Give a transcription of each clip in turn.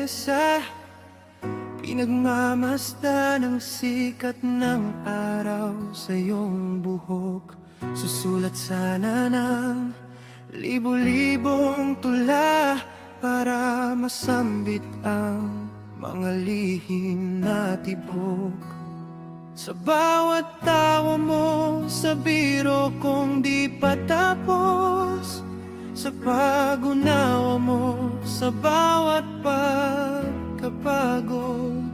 mesa, pinagmamasdan ng sikat ng araw sa iyong buhok. Susulat sana ng libo-libong tula para masambit ang mga lihim na tibok. Sa bawat tawa mo, sa biro kong di patapos, sa pag-unawa mo, sa bawat pagkapagod,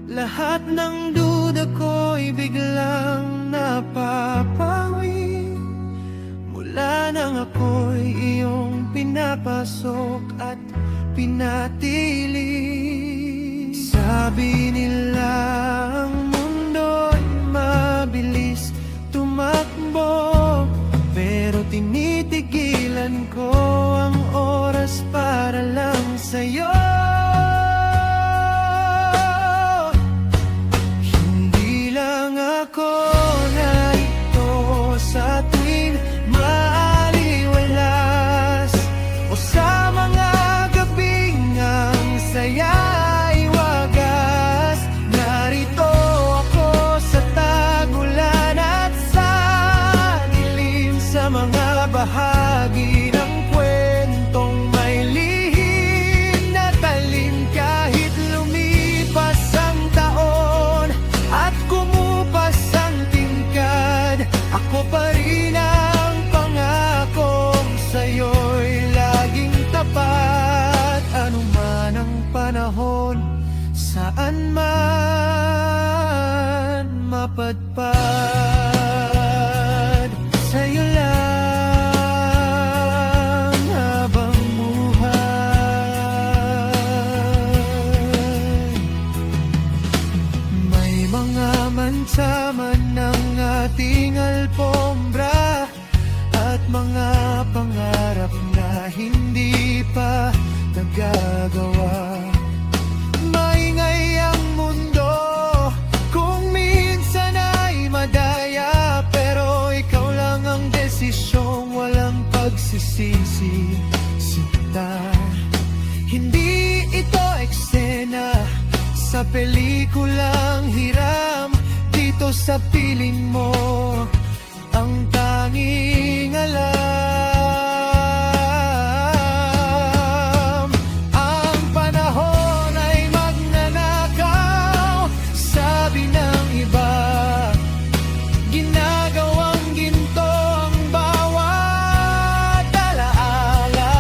lahat ng duda ko'y biglang napapawi mula nang ako'y iyong pinapasok at pinatili. Sabi nila ang mundo'y mabilis tumakbo, pero tinitigilan ko ang oras para lang sa'yo. Hindi lang ako narito sa tuwing maaliwalas, o sa mga gabing ang saya'y wagas. Narito ako sa tagulan at sa dilim, sa mga bahagi ng kwentong may lihim na talim. Kahit lumipas ang taon at kumupas ang tingkad, ako pa rin ang pangakong sa'yo'y laging tapat. Ano man ang panahon, saan man mapadpad, sa'yo lang habang buhay. May mga mansa man ng ating alpombra at mga pangarap na hindi pa nagagawa. Maingay ang mundo kung minsan ay madaya, pero ikaw lang ang desisyong walang pagsisisi, sinta. Hindi ito eksena sa pelikulang hiram. Dito sa piling mo ang tanging alam. Ang panahon ay magnanakaw, sabi ng iba. Ginagawang ginto ang bawat alaala.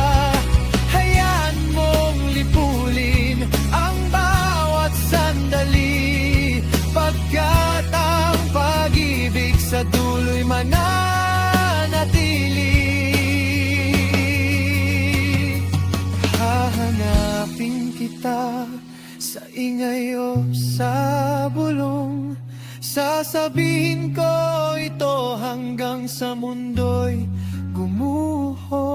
Hayaan mong lipulin ang bawat sandali, pagkat ang pag-ibig sa dulo'y mananatili. Hahanapin kita sa ingay o sa bulong, sasabihin ko ito hanggang sa mundo'y gumuho.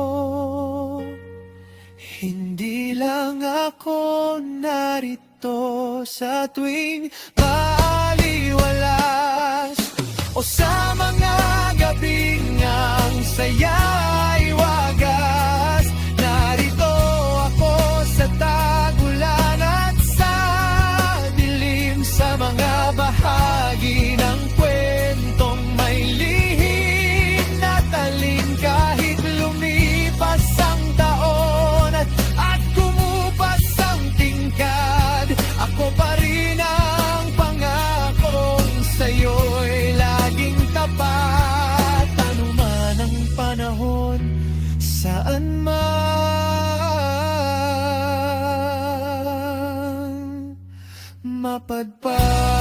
Hindi lang ako narito sa tuwing maaliwalas, o sa mga gabing ang saya'y wagas. Narito ako sa tagulan at sa dilim, sa mga bahagi ng kwentong may lihim na talim. Kahit lumipas ang taon at kumupas ang tingkad, ako pa rin ang pangakong sa'yo'y laging tapat. Ano man ang panahon, saan man mapadpad.